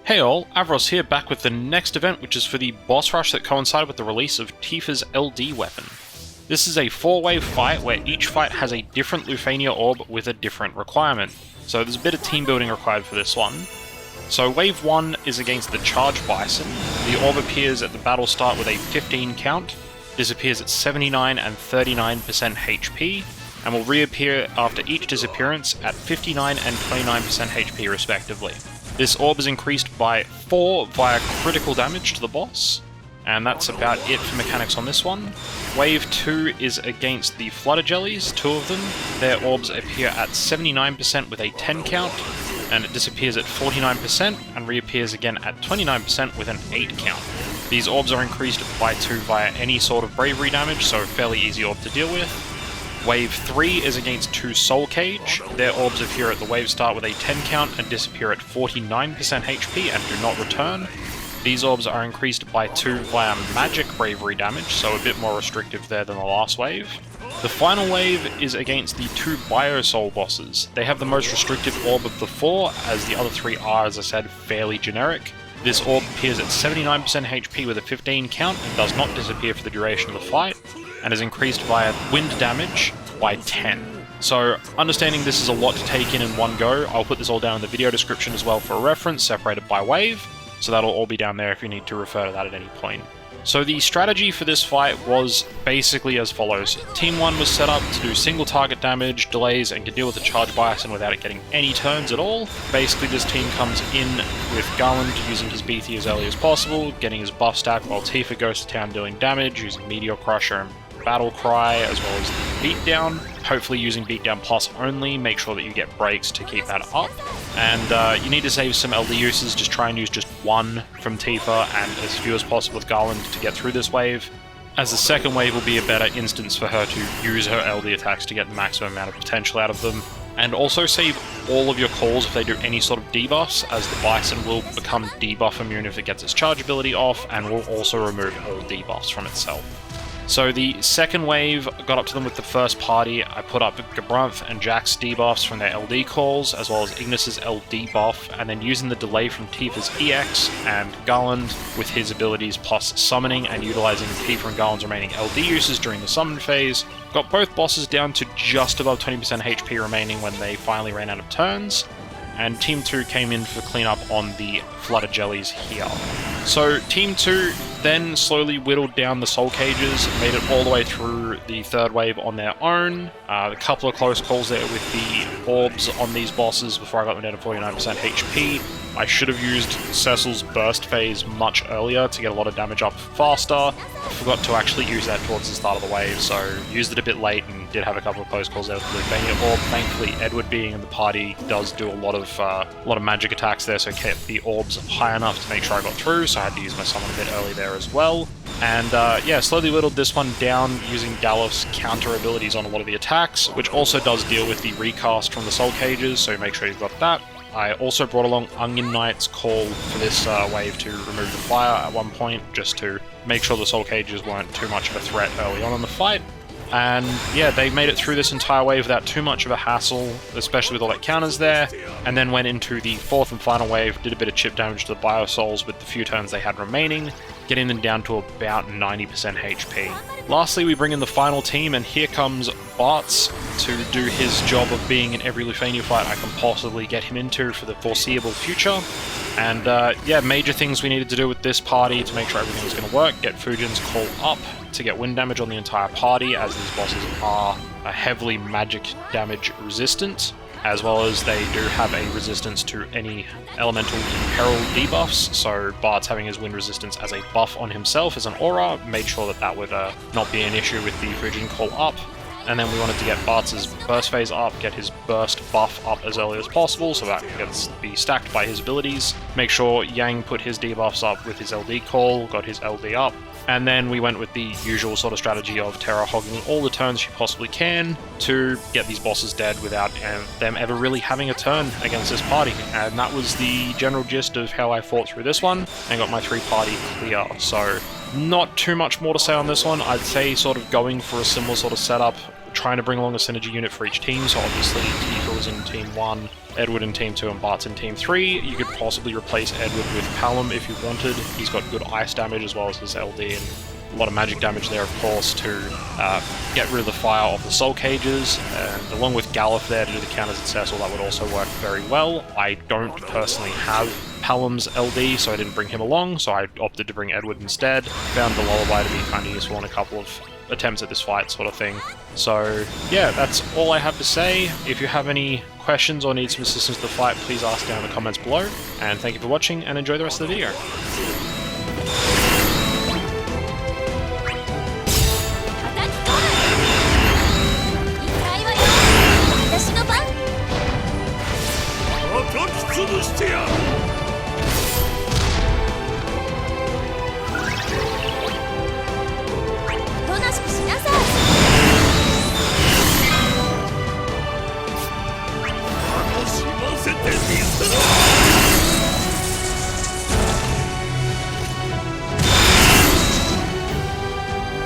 Hey all, Avros here, back with the next event, which is for the boss rush that coincided with the release of Tifa's LD weapon. This is a 4-wave fight where each fight has a different Lufenia orb with a different requirement, so there's a bit of team building required for this one. So wave 1 is against the Charge Bison. The orb appears at the battle start with a 15 count, disappears at 79 and 39% HP, and will reappear after each disappearance at 59 and 29% HP respectively. This orb is increased by 4 via critical damage to the boss, and that's about it for mechanics on this one. Wave 2 is against the Flutter Jellies, 2 of them. Their orbs appear at 79% with a 10 count, and it disappears at 49% and reappears again at 29% with an 8 count. These orbs are increased by 2 via any sort of bravery damage, so fairly easy orb to deal with. Wave 3 is against 2 Soul Cage. Their orbs appear at the wave start with a 10 count and disappear at 49% HP and do not return. These orbs are increased by 2 via magic bravery damage, so a bit more restrictive there than the last wave. The final wave is against the 2 Bio Soul bosses. They have the most restrictive orb of the 4, as the other 3 are, as I said, fairly generic. This orb appears at 79% HP with a 15 count and does not disappear for the duration of the fight, and is increased via wind damage by 10. So, understanding this is a lot to take in one go, I'll put this all down in the video description as well for a reference, separated by wave, so that'll all be down there if you need to refer to that at any point. So the strategy for this fight was basically as follows. Team 1 was set up to do single target damage, delays, and can deal with the Charge Bison without it getting any turns at all. Basically this team comes in with Garland using his BT as early as possible, getting his buff stack while Tifa goes to town doing damage, using Meteor Crusher and Battle Cry, as well as Beatdown. Hopefully using Beatdown Plus only, make sure that you get breaks to keep that up. And you need to save some LD uses, just try and use just 1 from Tifa and as few as possible with Garland to get through this wave, as the second wave will be a better instance for her to use her LD attacks to get the maximum amount of potential out of them. And also save all of your calls if they do any sort of debuffs, as the Bison will become debuff immune if it gets its charge ability off, and will also remove all debuffs from itself. So the second wave got up to them with the first party. I put up Gabranth and Jack's debuffs from their LD calls, as well as Ignis's LD buff, and then using the delay from Tifa's EX and Garland with his abilities plus summoning, and utilizing Tifa and Garland's remaining LD uses during the summon phase, got both bosses down to just above 20% HP remaining when they finally ran out of turns, and Team 2 came in for cleanup on the Flutter Jellies here. So Team 2 then slowly whittled down the Soul Cages, made it all the way through the third wave on their own. A couple of close calls there with the orbs on these bosses before I got them down to 49% HP. I should have used Cecil's burst phase much earlier to get a lot of damage up faster. I forgot to actually use that towards the start of the wave, so used it a bit late and did have a couple of close calls there with the Lufenia orb. Thankfully, Edward being in the party does do a lot of magic attacks there, so kept the orbs high enough to make sure I got through, so I had to use my summon a bit early there as well. And yeah, slowly whittled this one down using Galuf's counter abilities on a lot of the attacks, which also does deal with the recast from the Soul Cages, so make sure you've got that. I also brought along Onion Knight's call for this wave to remove the fire at one point, just to make sure the Soul Cages weren't too much of a threat early on in the fight. And yeah, they made it through this entire wave without too much of a hassle, especially with all that counters there, and then went into the fourth and final wave, did a bit of chip damage to the Bio Souls with the few turns they had remaining, getting them down to about 90% HP. Lastly, we bring in the final team, and here comes Bartz to do his job of being in every Lufenia fight I can possibly get him into for the foreseeable future. And yeah, major things we needed to do with this party to make sure everything was going to work. Get Fujin's call up to get wind damage on the entire party, as these bosses are heavily magic damage resistant, as well as they do have a resistance to any elemental peril debuffs, so Bartz having his wind resistance as a buff on himself as an aura made sure that that would not be an issue with the Fujin call up. And then we wanted to get Bartz's burst phase up, get his burst buff up as early as possible so that can be stacked by his abilities. Make sure Yang put his debuffs up with his LD call, got his LD up. And then we went with the usual sort of strategy of Terra hogging all the turns she possibly can to get these bosses dead without them ever really having a turn against this party. And that was the general gist of how I fought through this one and got my 3-party clear. So not too much more to say on this one. I'd say sort of going for a similar sort of setup trying to bring along a synergy unit for each team, so obviously Tifa was in Team 1, Edward in Team 2, and Bartz in Team 3. You could possibly replace Edward with Palom if you wanted. He's got good ice damage as well as his LD, and a lot of magic damage there, of course, to get rid of the fire off the soul cages, and along with Galuf there to do the counters at Cecil, that would also work very well. I don't personally have Palom's LD, so I didn't bring him along, so I opted to bring Edward instead. Found the Lullaby to be kind of useful in a couple of attempts at this fight sort of thing. So yeah, that's all I have to say. If you have any questions or need some assistance with the fight, please ask down in the comments below, and thank you for watching, and enjoy the rest of the video. 潰してやる。おとなしくしなさい。楽しませてみせろ。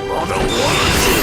まだ終わらんぞ。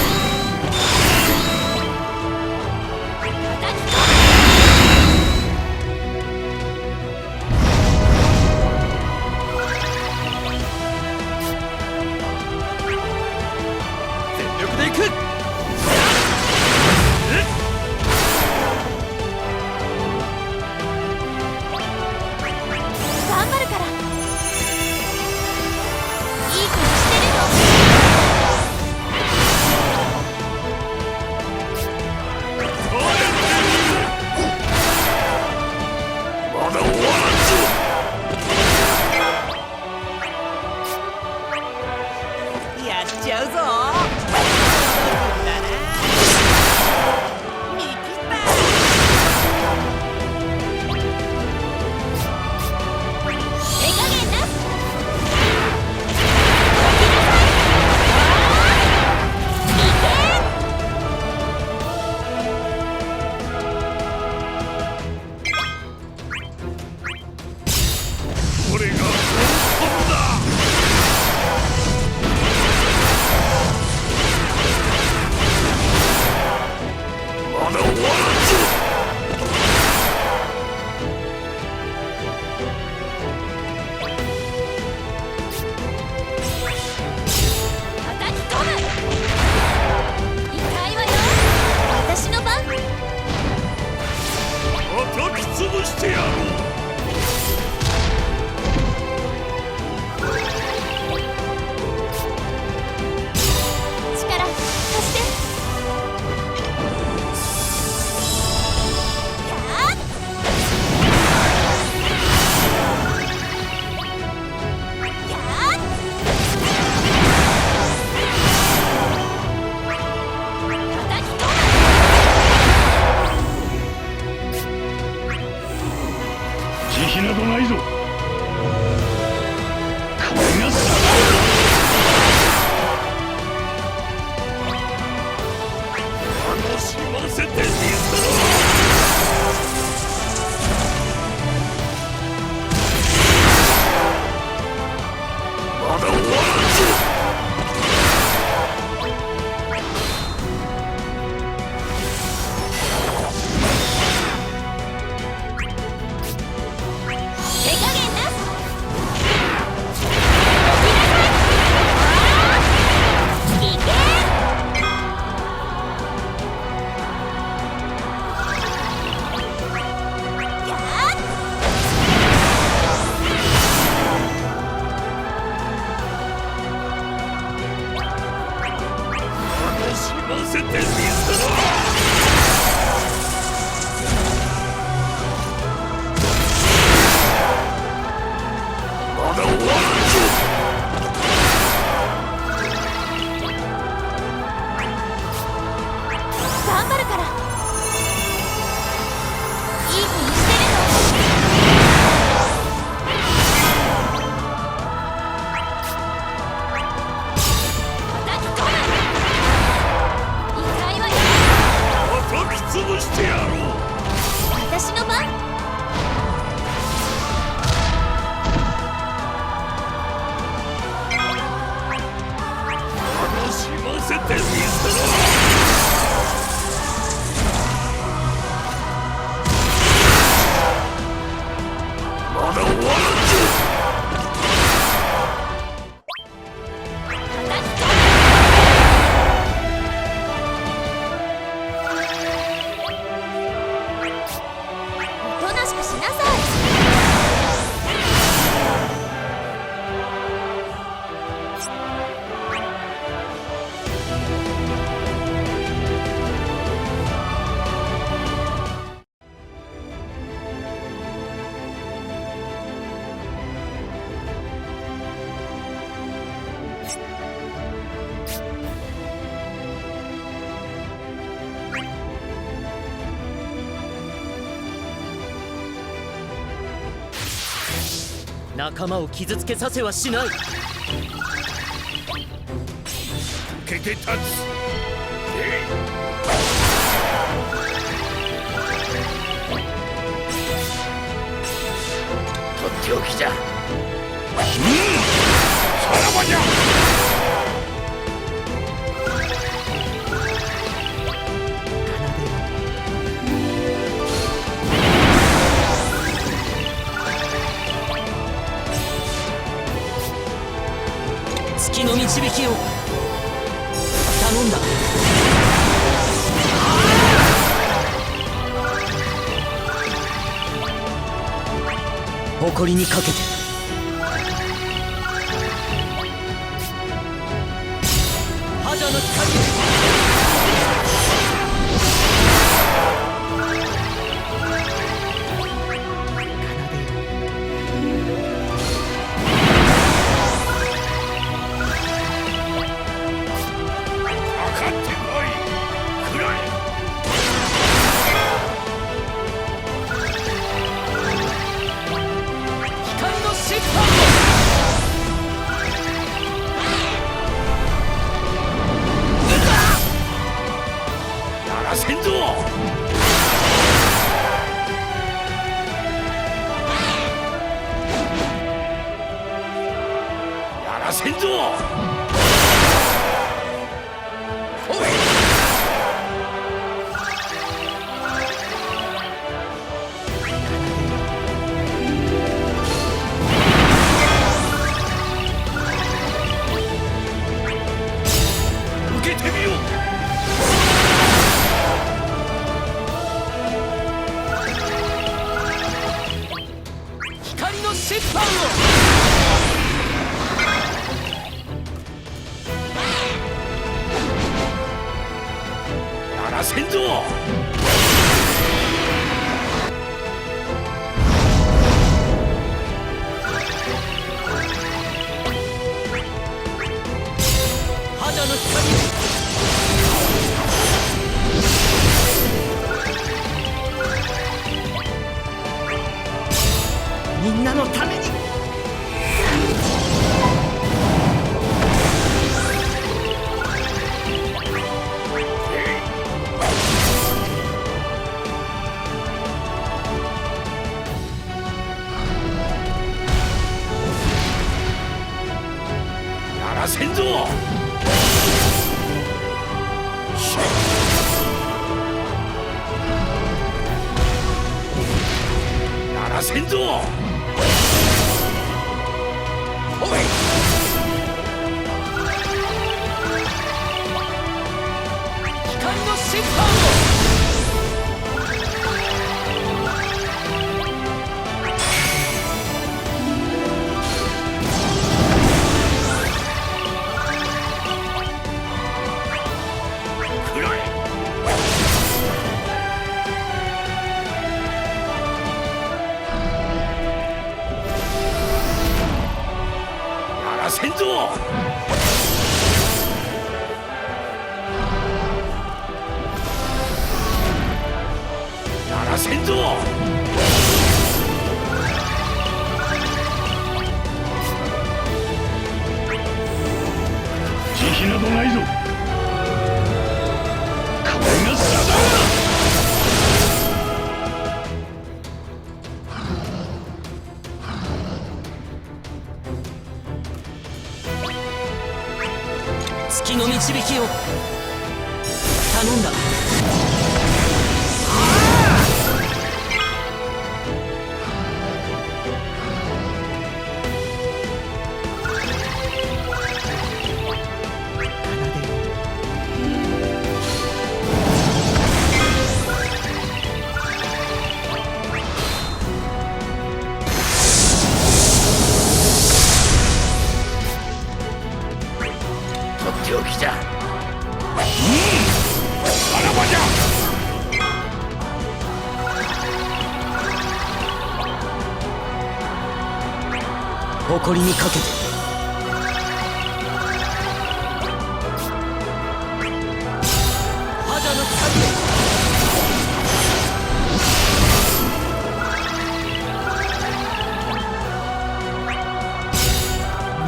手加減な。仲間を傷つけさせはしない。受けて立つ。とっておきじゃ。さらばじゃ。月の導きを頼んだ。誇りにかけて覇者の光。みんなのために。やらせんぞ。やらせんぞ。月の導きを頼んだ。誇りにかけて。覇者の光へ。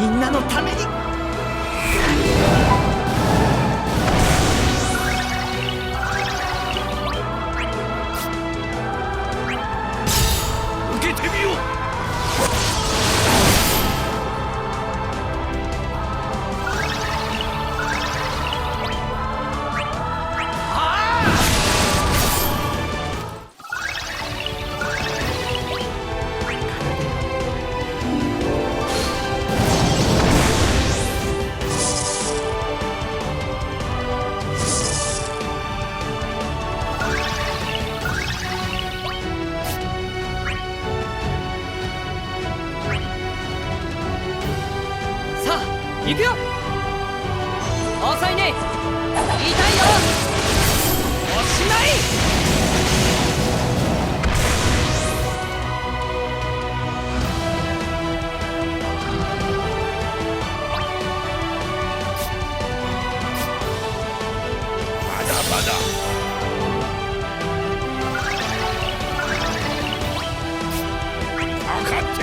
みんなのために。受けてみよう。行くよ。遅いね。痛いよ。おしまい。まだまだ。かかってこい。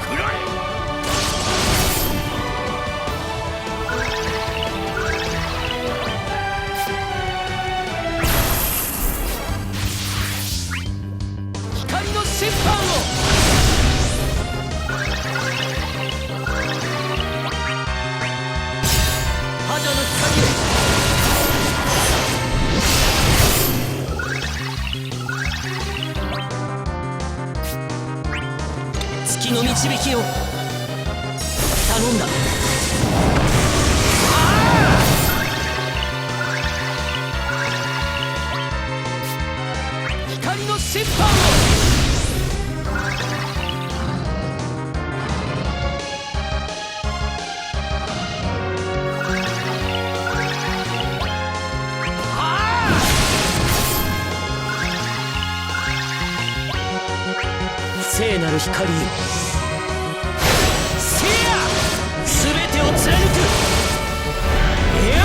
くらえ。審判を。覇者の光を。月の導きを頼んだ。光の審判を。聖なる光よ、せや全てを貫く。いや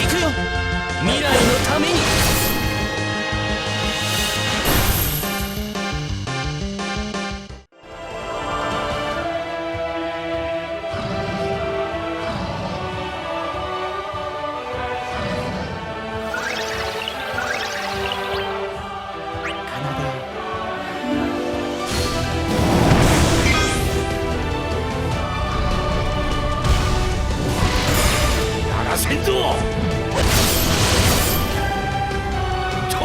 行くよ、未来のために。先祖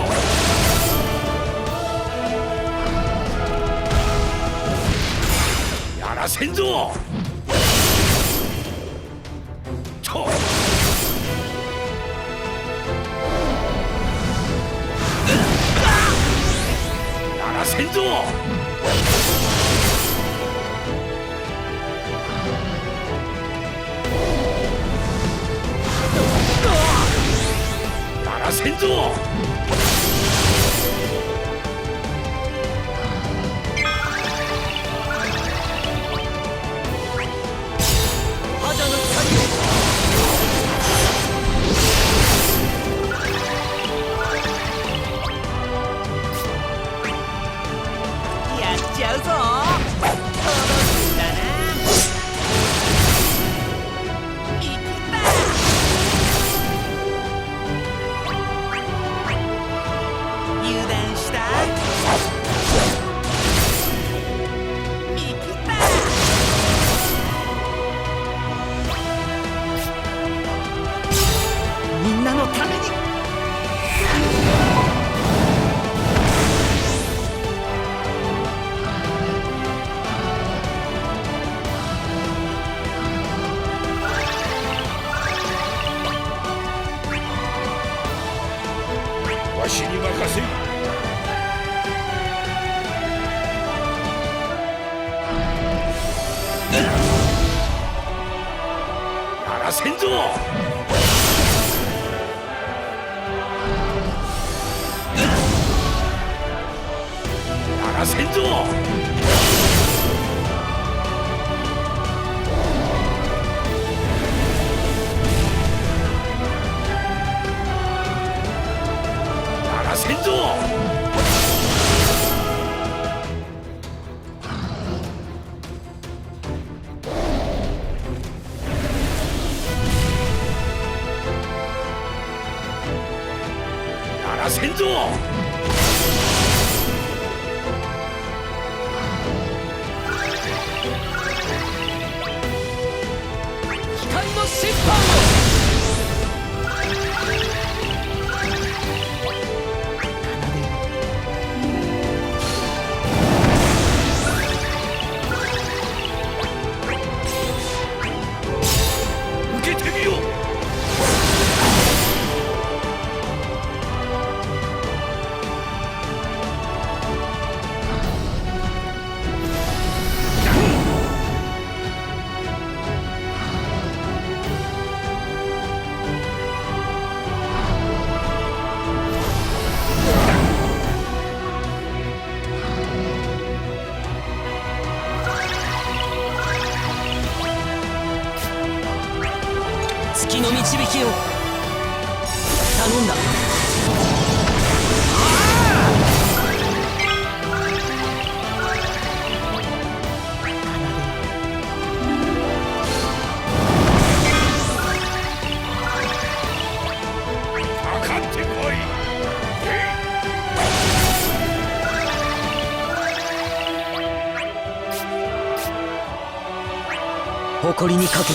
となら先祖なら先祖わしに任せ。やらせんぞ。やらせんぞ。先祖せんぞ。光の審判を受けてみよう。月の導きを頼んだ。かかってこい。誇りにかけて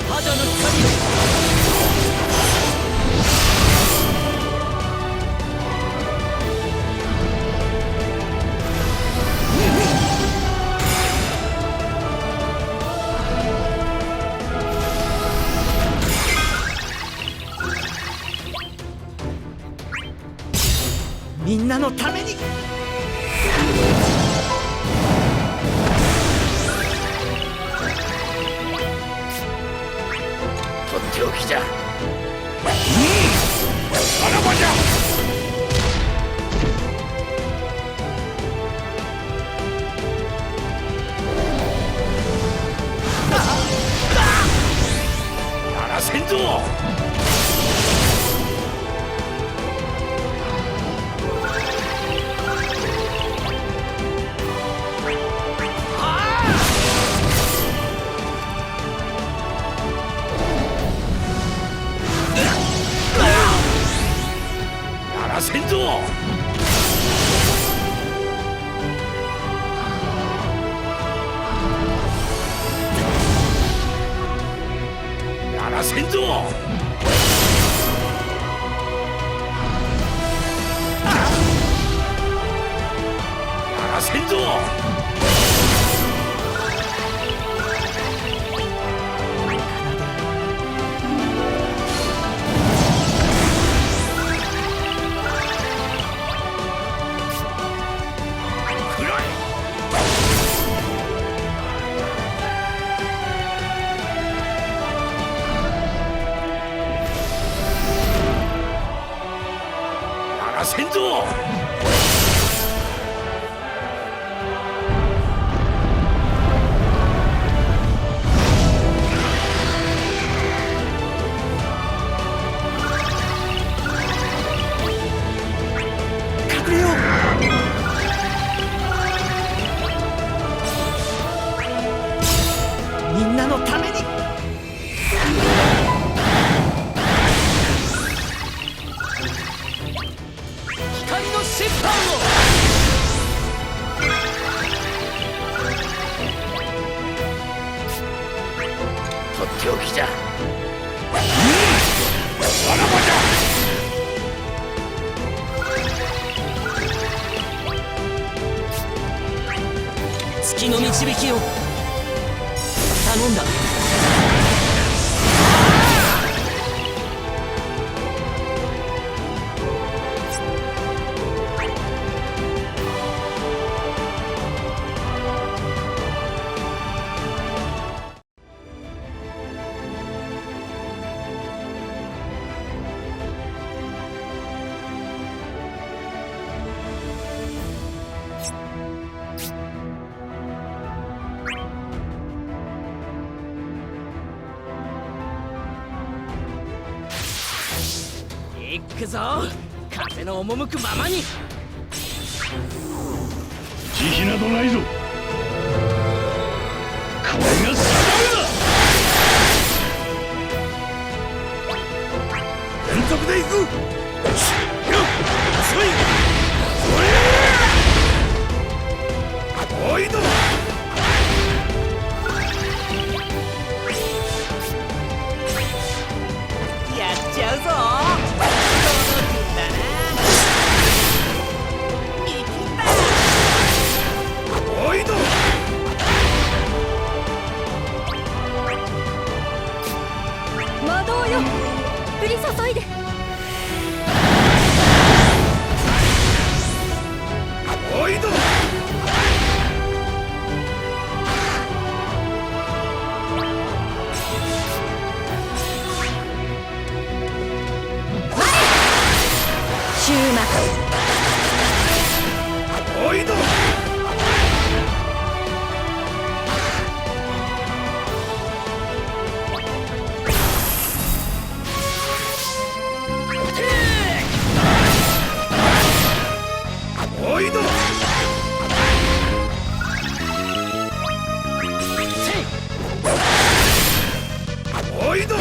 肌の光をみんなのために。とっておきじゃ。さらばじゃ。やらせんぞ。やらせんぞ。やらせんぞ。やらせんぞ。くらえ。やらせんぞ。隠れよう。みんなのために。光の審判を。とっておきじゃ。さらばじゃ。月の導きを頼んだ。行くぞ。風の赴くままに。慈悲などないぞ。これが定めだ。続でいく。遅い。おいど。やっちゃうぞ届くんだな。行くんだ。おいど。魔導よ降り注いで。おいど。終幕。おいど。おいど。おいど。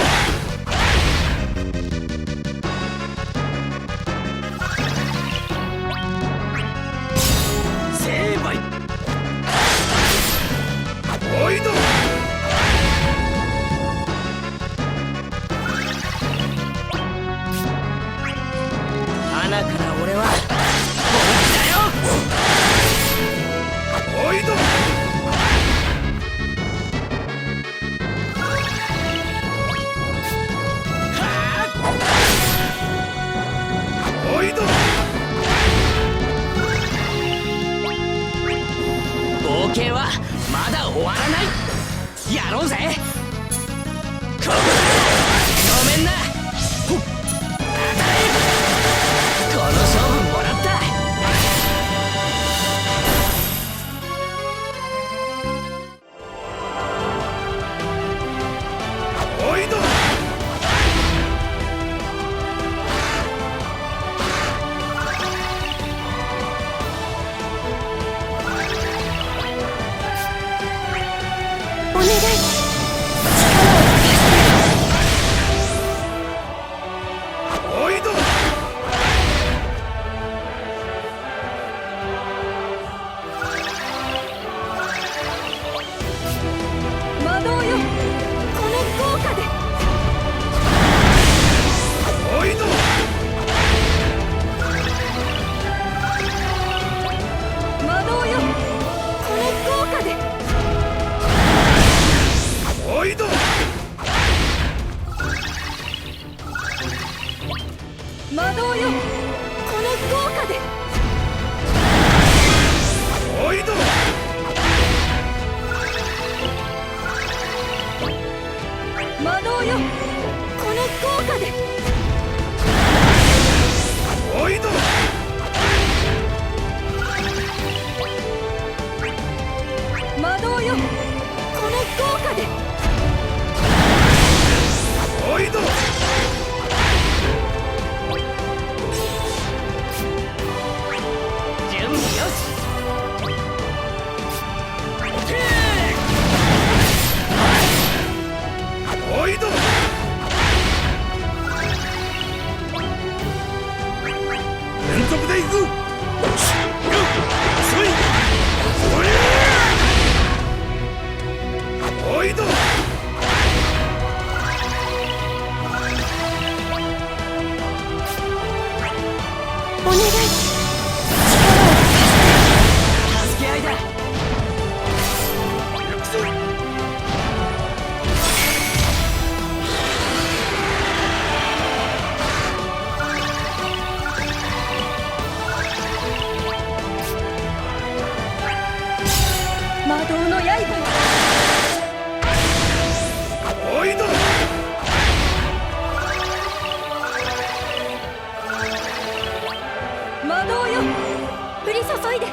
成敗。おいど。花から俺は本気だよ。おいど。おいど。冒険はまだ終わらない。やろうぜ。ここだ。ごめんな。ほっ当たれ。この勝負もらった。おいど。お願い。おいど。魔導よこの効果で。おいど。魔導よこの効果で。おいど。魔導よこの効果で。おいど。魔導よこの効果で。おいど。魔導よこの効果で。おいど。準備よし。おいど。連続でいく。遅い。おいど。お願い。助け合いだ。魔導の刃。おいど。魔導よ降り注いで。